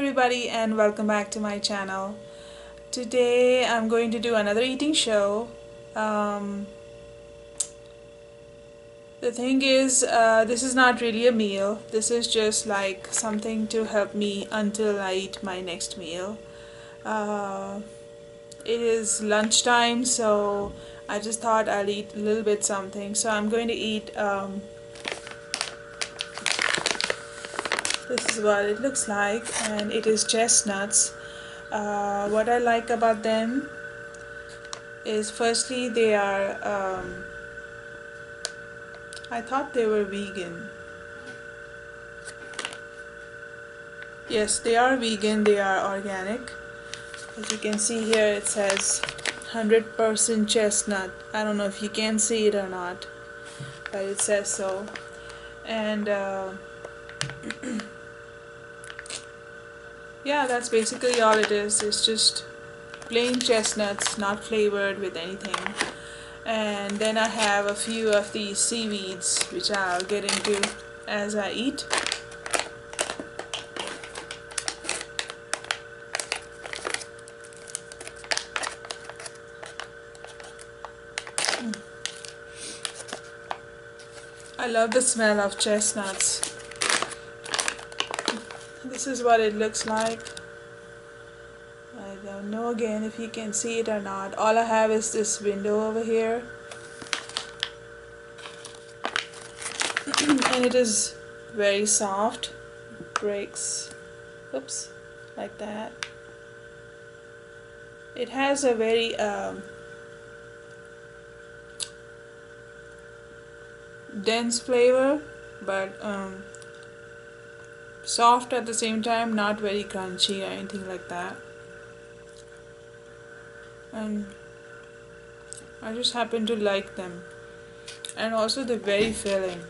everybody and welcome back to my channel. Today I'm going to do another eating show. Um, the thing is, this is not really a meal. This is just like something to help me until I eat my next meal. Uh, it is lunchtime, so I just thought I'll eat a little bit something. So I'm going to eat, this is what it looks like, and it is chestnuts. What I like about them is firstly they are I thought they were vegan. Yes, they are vegan, they are organic. As you can see here, it says 100% chestnut. I don't know if you can see it or not, but it says so. And yeah, that's basically all it is. It's just plain chestnuts, not flavored with anything. And then I have a few of these seaweeds, which I'll get into as I eat. I love the smell of chestnuts. This is what it looks like. I don't know again if you can see it or not. All I have is this window over here. And it is very soft. Breaks, oops, like that. It has a very dense flavor, but soft at the same time, not very crunchy or anything like that. And I just happen to like them, and also they're very filling.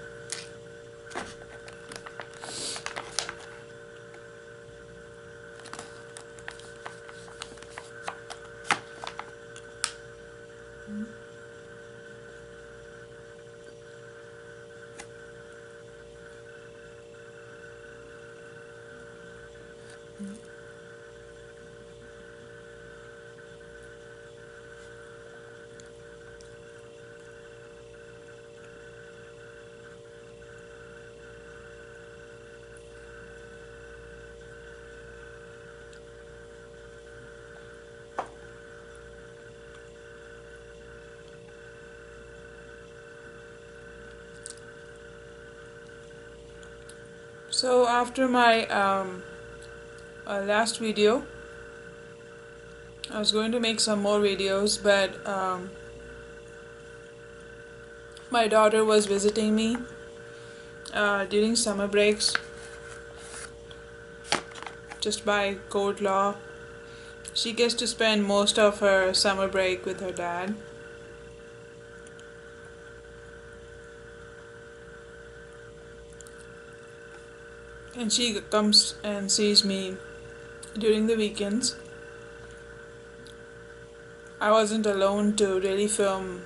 So after my last video, I was going to make some more videos, but my daughter was visiting me during summer breaks, just by court law. She gets to spend most of her summer break with her dad. And she comes and sees me during the weekends. I wasn't alone to really film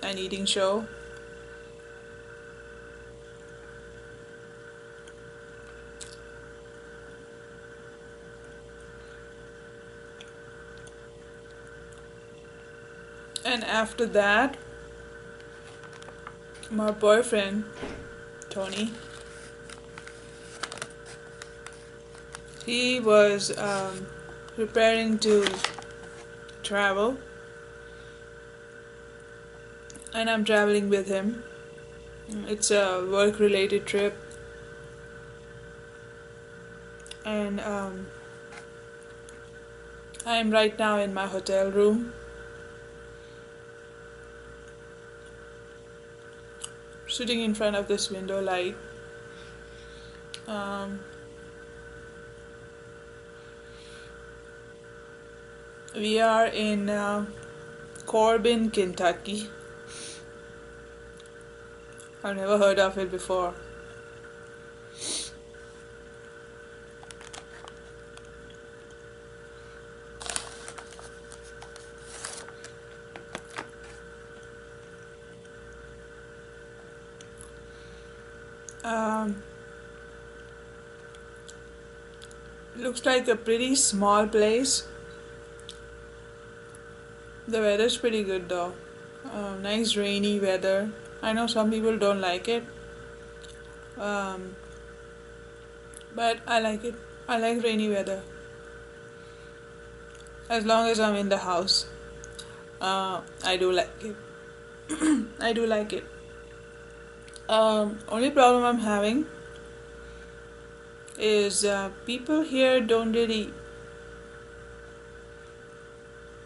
an eating show. And after that, my boyfriend, Tony, he was preparing to travel, and I'm traveling with him. It's a work-related trip, and I'm right now in my hotel room, sitting in front of this window light. We are in Corbin, Kentucky. I've never heard of it before. Looks like a pretty small place. The weather's pretty good though. Nice rainy weather. I know some people don't like it, um, but I like it. I like rainy weather as long as I'm in the house. I do like it. I do like it. Only problem I'm having is people here don't really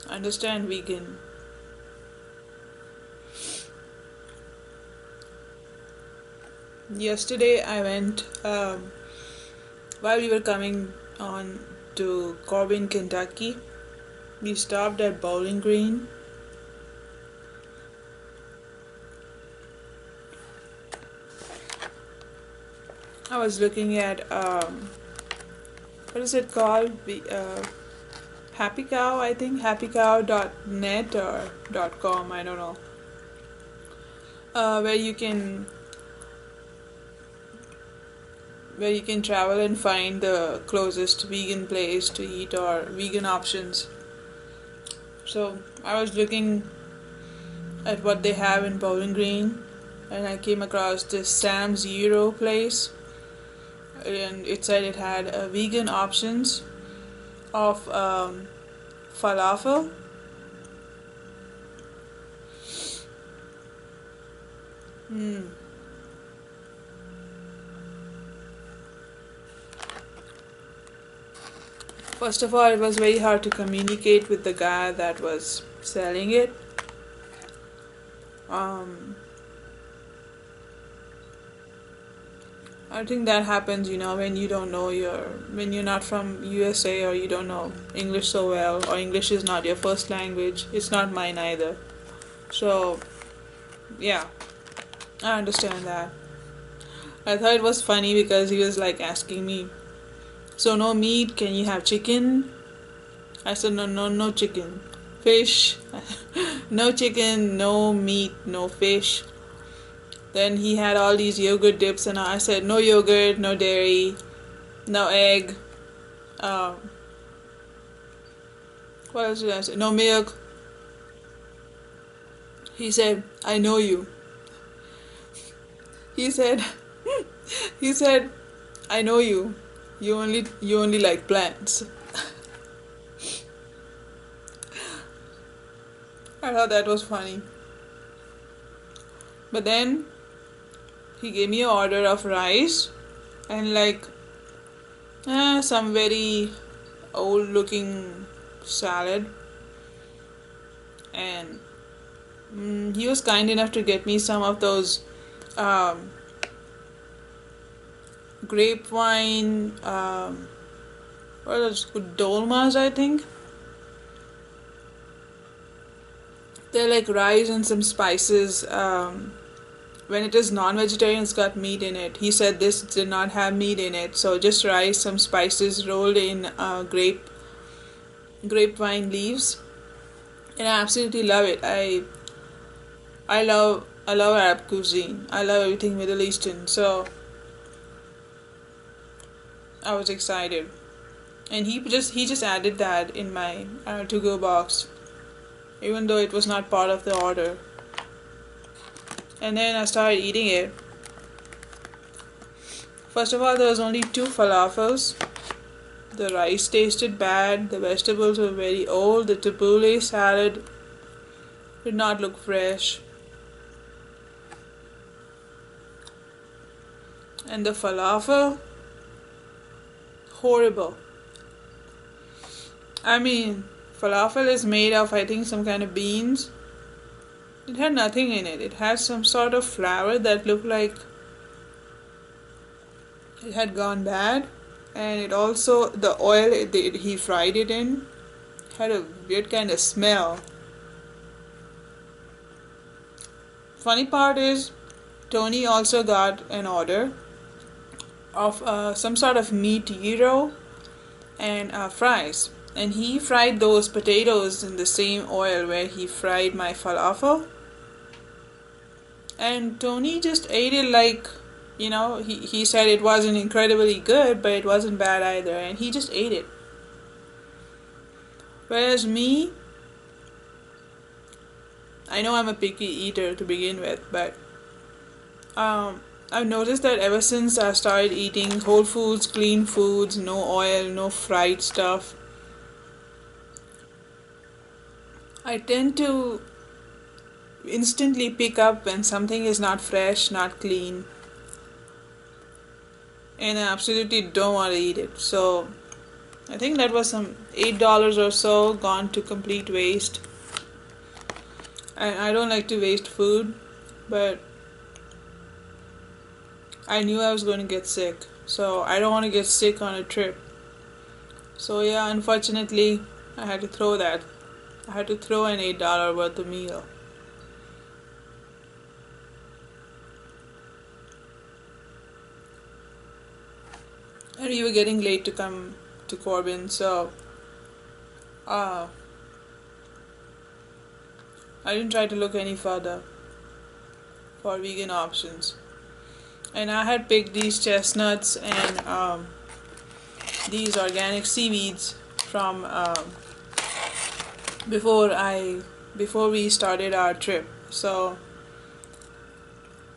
understand vegan. Yesterday I went, while we were coming on to Corbin, Kentucky, we stopped at Bowling Green. I was looking at what is it called? Happy Cow, I think, happycow.net or .com, I don't know, where you can travel and find the closest vegan place to eat or vegan options. So I was looking at what they have in Bowling Green, and I came across this Sam's Gyro place, and it said it had vegan options of falafel. First of all, it was very hard to communicate with the guy that was selling it. I think that happens, when you don't know when you're not from USA, or you don't know English so well, or English is not your first language. It's not mine either. So, yeah, I understand that. I thought it was funny because he was like asking me, so no meat, can you have chicken? I said no chicken. Fish? No chicken, no meat, no fish. Then he had all these yogurt dips, and I said no yogurt, no dairy, no egg. What else did I say? No milk. He said, I know you. He said, I know you. You only like plants. I thought that was funny. But then he gave me an order of rice and some very old looking salad, and he was kind enough to get me some of those grapevine, what are those, dolmas, I think. They're like rice and some spices. When it is non-vegetarian, it's got meat in it. He said this did not have meat in it, so just rice, some spices rolled in grapevine leaves, and I absolutely love it. I love Arab cuisine. I love everything Middle Eastern, so I was excited, and he just added that in my to-go box, even though it was not part of the order. And then I started eating it. First of all, there was only 2 falafels. The rice tasted bad, the vegetables were very old, the tabbouleh salad did not look fresh, and the falafel, horrible. I mean, falafel is made of, I think, some kind of beans. It had nothing in it. It had some sort of flour that looked like it had gone bad, and it also, the oil he fried it in had a weird kind of smell. Funny part is, Tony also got an order of some sort of meat gyro and fries, and he fried those potatoes in the same oil where he fried my falafel, and Tony just ate it like You know, he said it wasn't incredibly good, but it wasn't bad either, and he just ate it. Whereas me, I know I'm a picky eater to begin with, but I've noticed that ever since I started eating whole foods, clean foods, no oil, no fried stuff, I tend to instantly pick up when something is not fresh, not clean, and I absolutely don't want to eat it. So I think that was some $8 or so gone to complete waste. And I don't like to waste food, but I knew I was going to get sick. So I don't want to get sick on a trip. So yeah, unfortunately, I had to throw that. I had to throw an $8 worth of meal. And we were getting late to come to Corbin, so uh, I didn't try to look any further for vegan options. And I had picked these chestnuts and these organic seaweeds from before we started our trip. So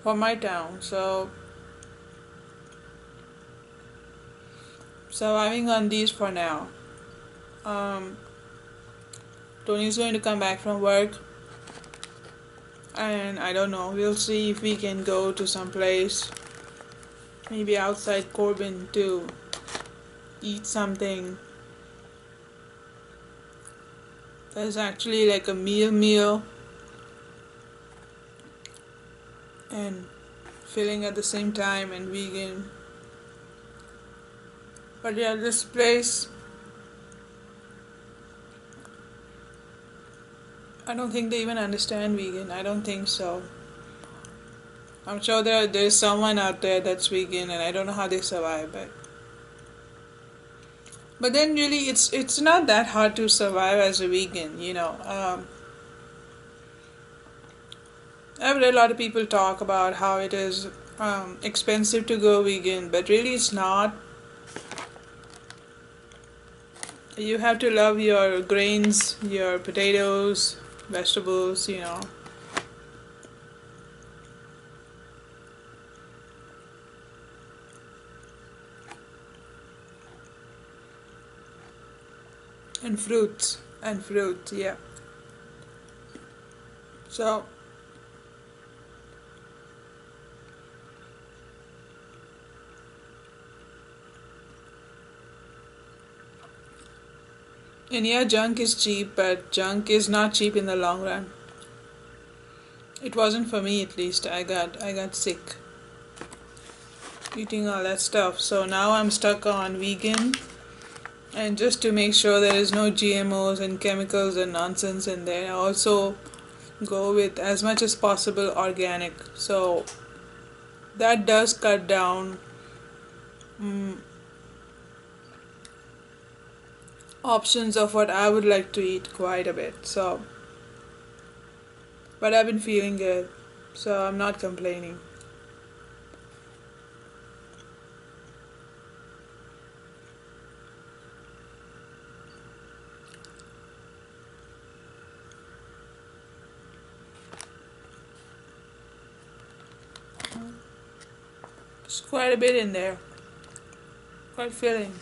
for my town, so surviving on these for now. Tony's going to come back from work, and I don't know. We'll see if we can go to some place, maybe outside Corbin, to eat something that's actually like a meal and filling at the same time and vegan. But yeah, this place, I don't think they even understand vegan. I don't think so. I'm sure there's someone out there that's vegan, and I don't know how they survive, but then really it's not that hard to survive as a vegan, you know. I've read a lot of people talk about how it is expensive to go vegan, but really it's not. You have to love your grains, your potatoes, vegetables, you know. And fruits, yeah. So and yeah, junk is cheap, but junk is not cheap in the long run. It wasn't for me, at least. I got sick eating all that stuff. So now I'm stuck on vegan, and just to make sure there is no GMOs and chemicals and nonsense in there, I also go with as much as possible organic. So that does cut down options of what I would like to eat quite a bit. So, but I've been feeling good, so I'm not complaining. There's quite a bit in there, quite filling.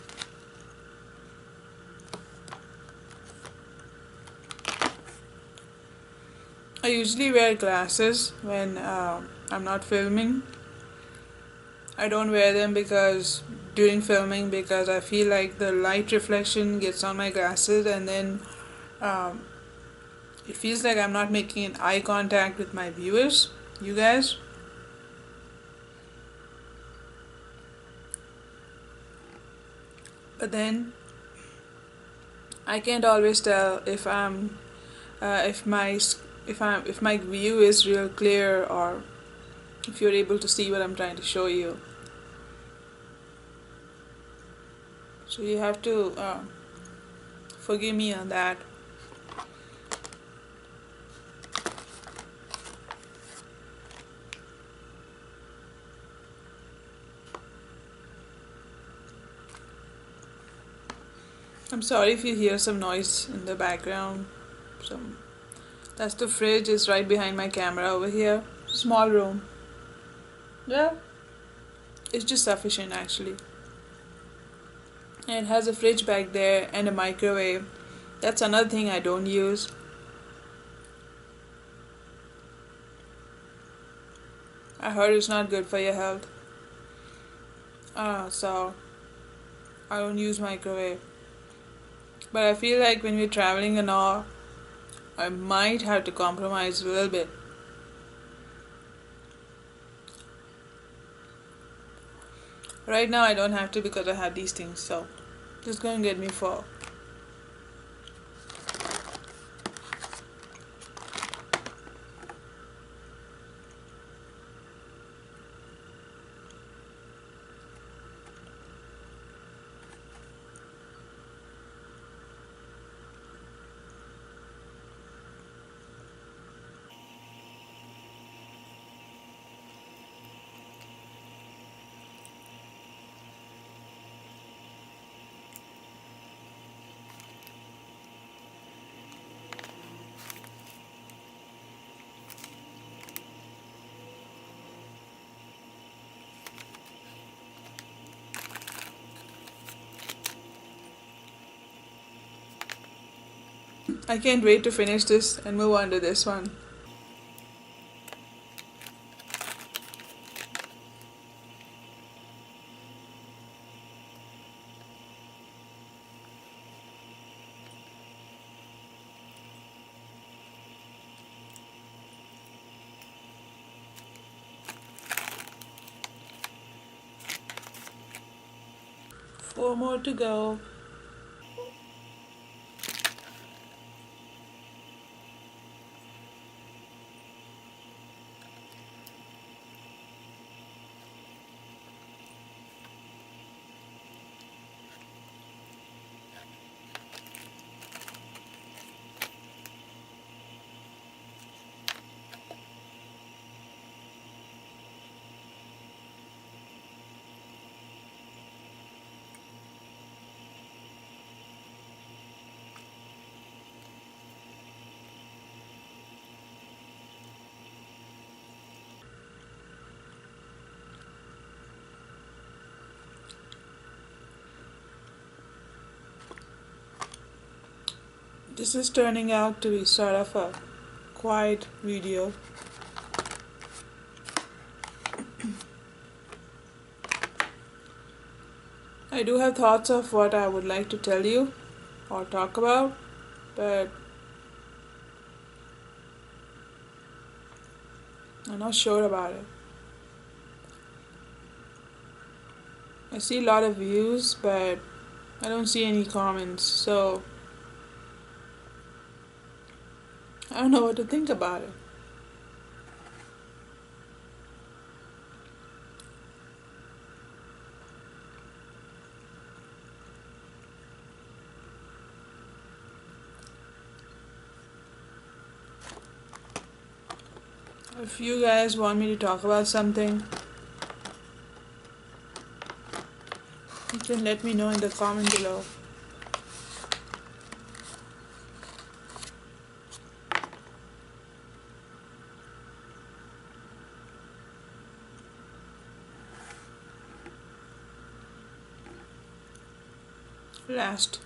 I usually wear glasses when I'm not filming. I don't wear them during filming because I feel like the light reflection gets on my glasses, and then um, it feels like I'm not making an eye contact with my viewers, you guys. But then I can't always tell if I'm if my view is real clear, or if you're able to see what I'm trying to show you. So you have to forgive me on that. I'm sorry if you hear some noise in the background. Some That's the fridge is right behind my camera over here. Small room. Yeah, it's just sufficient actually. And it has a fridge back there and a microwave. That's another thing I don't use. I heard it's not good for your health. So I don't use microwave. But I feel like when we're traveling and all, I might have to compromise a little bit. Right now I don't have to because I have these things, so just gonna get me for 4. I can't wait to finish this and move on to this one. Four more to go. This is turning out to be sort of a quiet video. I do have thoughts of what I would like to tell you or talk about, but I'm not sure about it. I see a lot of views, but I don't see any comments, so I don't know what to think about it. If you guys want me to talk about something, you can let me know in the comment below. Last.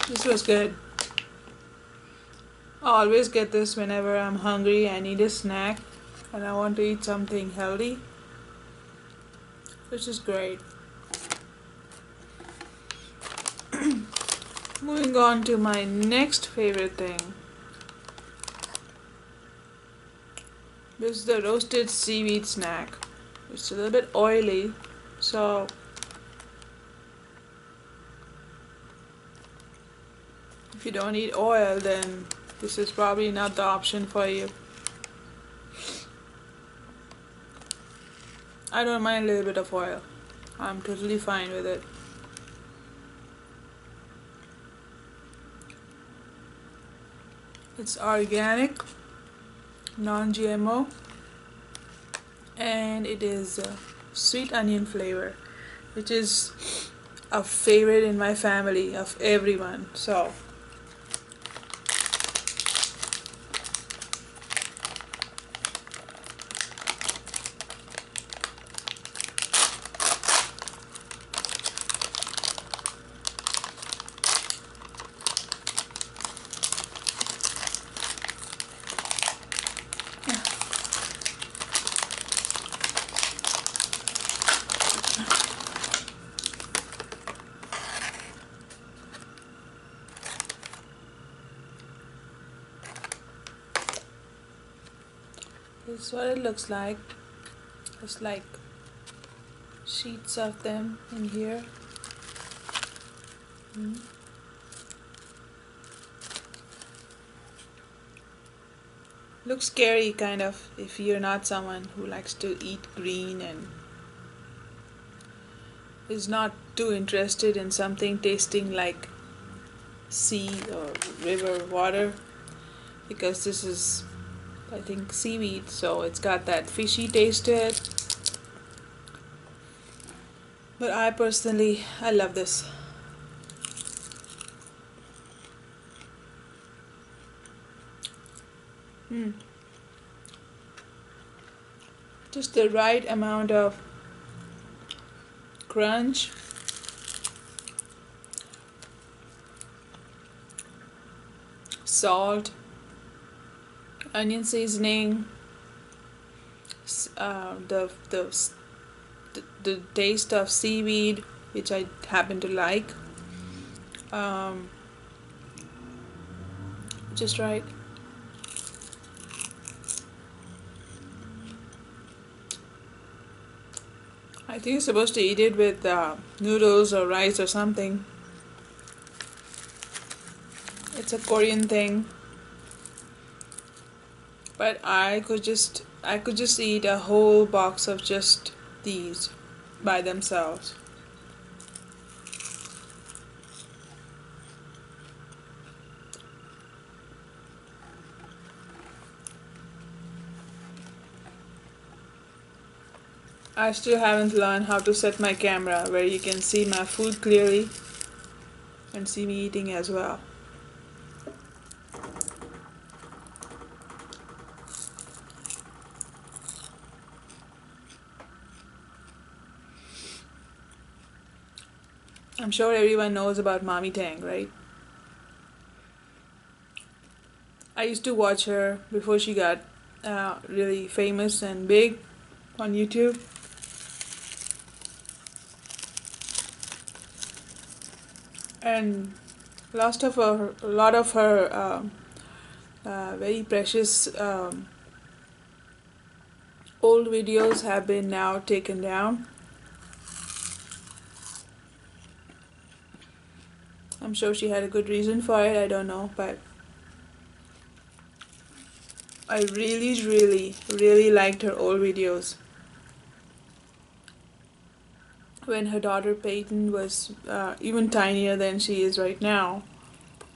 This was good. I always get this whenever I'm hungry, I need a snack, and I want to eat something healthy, which is great. Moving on to my next favorite thing. This is the roasted seaweed snack. It's a little bit oily, so If you don't need oil, then this is probably not the option for you. I don't mind a little bit of oil. I'm totally fine with it. It's organic, non-GMO, and it is sweet onion flavor, which is a favorite in my family of everyone. So this is what it looks like. It's like sheets of them in here. Looks scary kind of if you're not someone who likes to eat green and is not too interested in something tasting like sea or river water, because this is, I think, seaweed, so it's got that fishy taste to it. But I personally, I love this. Just the right amount of crunch. Salt, onion seasoning, the taste of seaweed, which I happen to like. Just right. I think you're supposed to eat it with noodles or rice or something. It's a Korean thing. But I could just eat a whole box of just these by themselves. I still haven't learned how to set my camera where you can see my food clearly and see me eating as well. I'm sure everyone knows about MommyTang, right? I used to watch her before she got really famous and big on YouTube. And a lot of her very precious old videos have been now taken down. I'm sure she had a good reason for it, I don't know, but I really liked her old videos. When her daughter Peyton was even tinier than she is right now.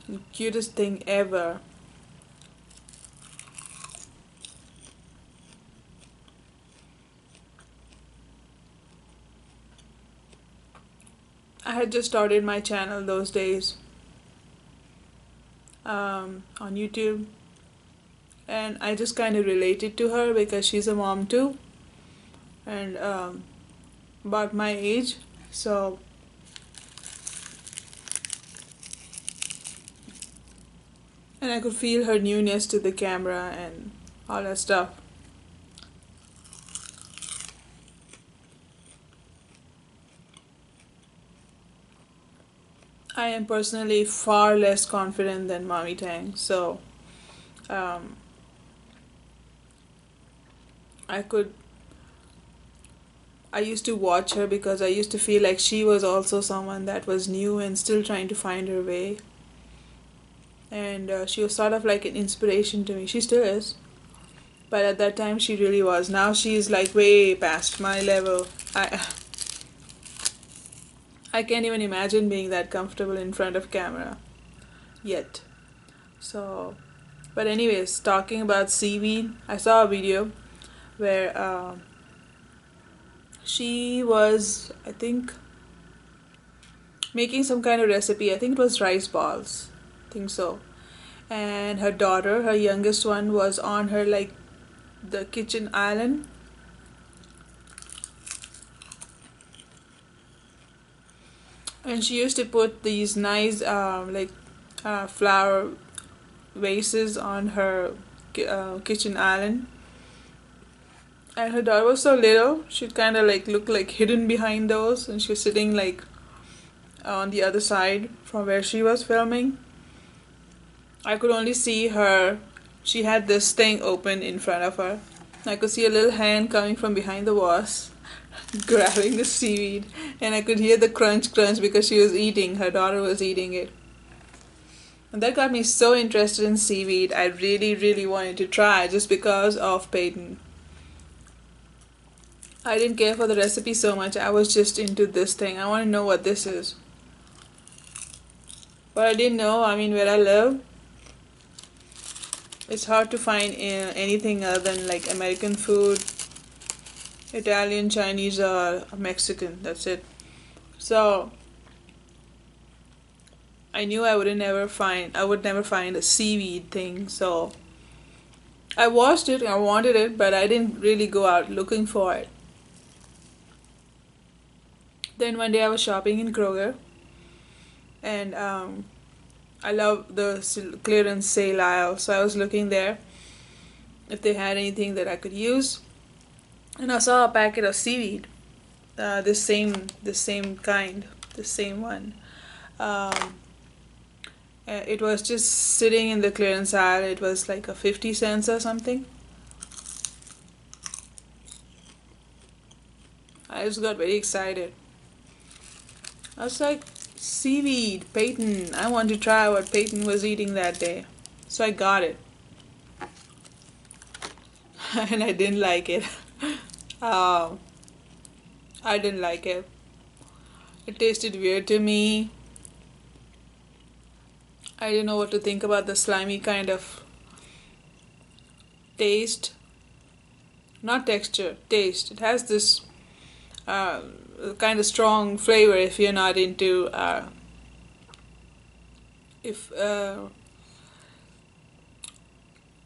The cutest thing ever. I had just started my channel those days on YouTube, and I just kind of related to her because she's a mom too, and about my age, so and I could feel her newness to the camera and all that stuff. I am personally far less confident than MommyTang, so I used to watch her because I used to feel like she was also someone that was new and still trying to find her way. and she was sort of like an inspiration to me. She still is, but at that time she really was. Now she's like way past my level. I can't even imagine being that comfortable in front of camera yet. So, but anyways, talking about Seaweed, I saw a video where she was, I think, making some kind of recipe. I think it was rice balls. I think so. And her daughter, her youngest one, was on her like the kitchen island. And she used to put these nice flower vases on her kitchen island. And her daughter was so little, she'd kind of like look like hidden behind those, and she was sitting like on the other side from where she was filming. I could only see her. She had this thing open in front of her. I could see a little hand coming from behind the vase, grabbing the seaweed, and I could hear the crunch because she was eating. Her daughter was eating it. And that got me so interested in seaweed. I really wanted to try just because of Peyton. I didn't care for the recipe so much. I was just into this thing. I want to know what this is. But I didn't know. I mean, where I live, it's hard to find anything other than like American food, Italian, Chinese, or Mexican. That's it. So I knew I would never find a seaweed thing. So I watched it. I wanted it, but I didn't really go out looking for it. Then one day I was shopping in Kroger, and I love the clearance sale aisle, so I was looking there if they had anything that I could use, and I saw a packet of seaweed, this same one. It was just sitting in the clearance aisle. It was like a 50 cents or something. I just got very excited. I was like, seaweed, Peyton. I want to try what Peyton was eating that day. So I got it. And I didn't like it. I didn't like it. It tasted weird to me. I didn't know what to think about the slimy kind of taste. Not texture, taste. It has this kind of strong flavor if you're not into the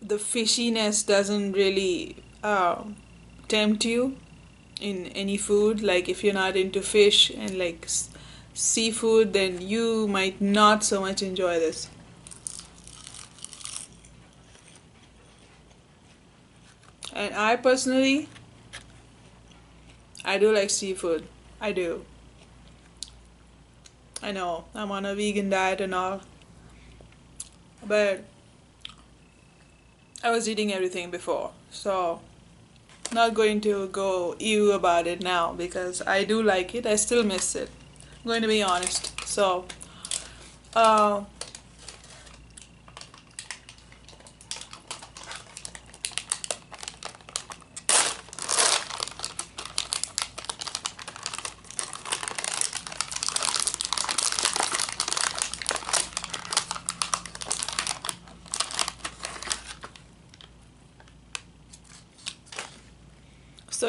fishiness doesn't really tempt you in any food. Like if you're not into fish and like seafood, then you might not so much enjoy this. And I personally, I do like seafood. I do. I know I'm on a vegan diet and all, but I was eating everything before, so not going to go ew about it now because I do like it. I still miss it. I'm going to be honest. So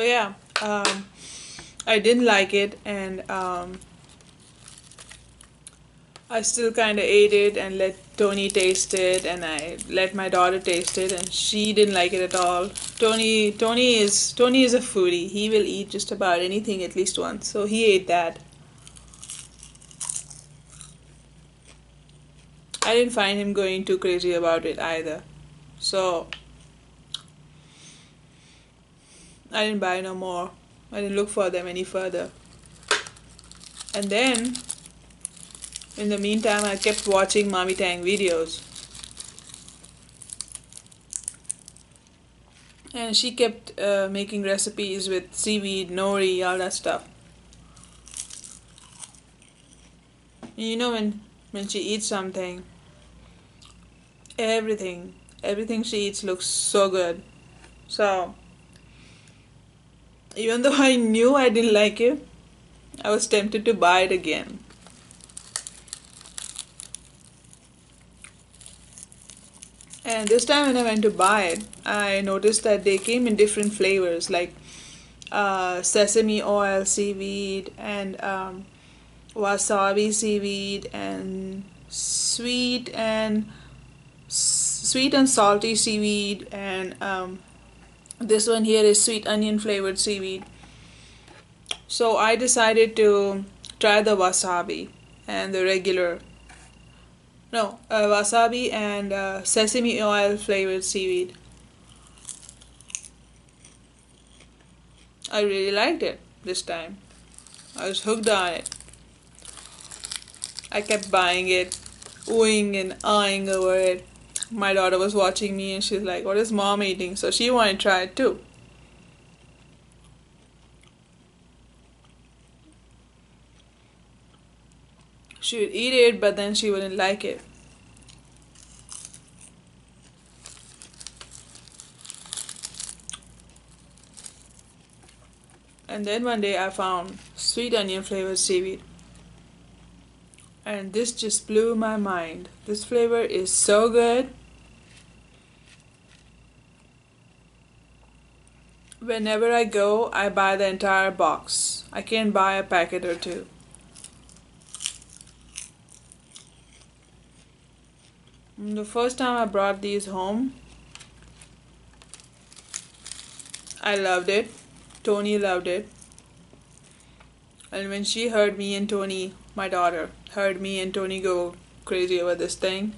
yeah, I didn't like it, and I still kind of ate it and let Tony taste it, and I let my daughter taste it, and she didn't like it at all. Tony is a foodie. He will eat just about anything at least once, so he ate that. I didn't find him going too crazy about it either, so I didn't buy no more. I didn't look for them any further. And then, in the meantime, I kept watching MommyTang videos. And she kept making recipes with seaweed, nori, all that stuff. And you know when she eats something, Everything she eats looks so good. So even though I knew I didn't like it, I was tempted to buy it again. And this time when I went to buy it, I noticed that they came in different flavors, like sesame oil seaweed and wasabi seaweed and sweet and salty seaweed, and this one here is sweet onion flavored seaweed. So I decided to try the wasabi and the regular, no, wasabi and sesame oil flavored seaweed. I really liked it this time. I was hooked on it. I kept buying it, oohing and eyeing over it. My daughter was watching me and she's like, "What is mom eating?" So she wanted to try it too. She would eat it, but then she wouldn't like it. And then one day I found sweet onion flavored seaweed. And this just blew my mind. This flavor is so good. Whenever I go, I buy the entire box. I can't buy a packet or two. The first time I brought these home, I loved it. Tony loved it. And when she heard me and Tony, my daughter, heard me and Tony go crazy over this thing,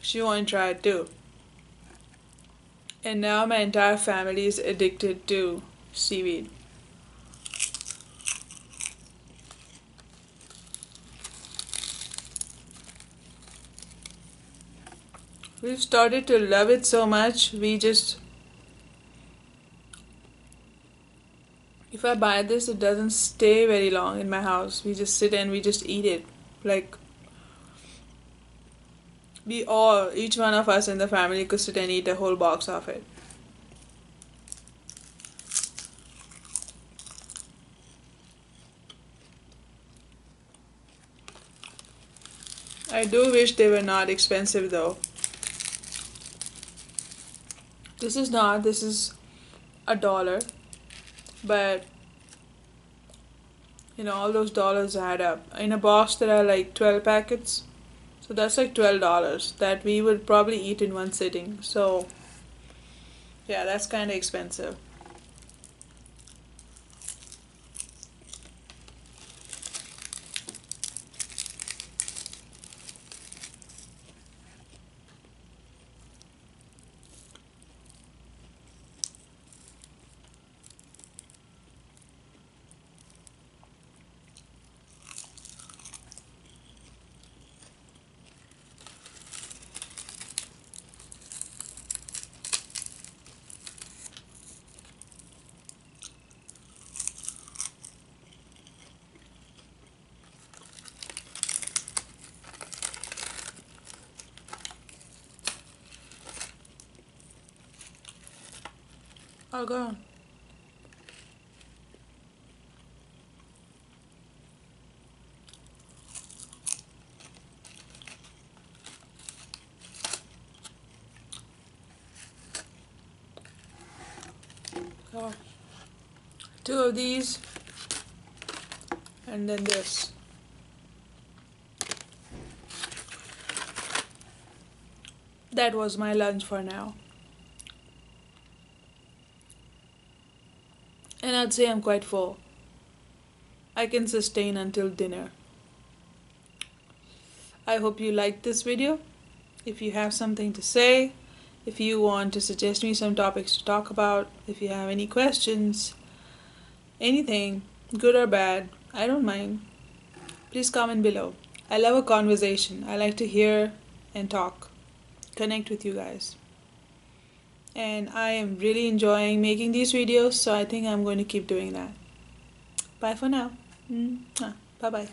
she wanted to try it too. And now my entire family is addicted to seaweed. We've started to love it so much, if I buy this, it doesn't stay very long in my house. We just sit and we just eat it. Like, each one of us in the family could sit and eat a whole box of it. I do wish they were not expensive though. This is $1, but all those dollars add up. In a box there are like 12 packets, so that's like $12 that we would probably eat in one sitting. So yeah, that's kind of expensive. Oh, go on. So, 2 of these, and then this. That was my lunch for now. And I'd say I'm quite full. I can sustain until dinner. I hope you liked this video. If you have something to say, if you want to suggest me some topics to talk about, if you have any questions, anything, good or bad, I don't mind. Please comment below. I love a conversation. I like to hear and talk, connect with you guys. And I am really enjoying making these videos, so I think I'm going to keep doing that. Bye for now. Bye bye.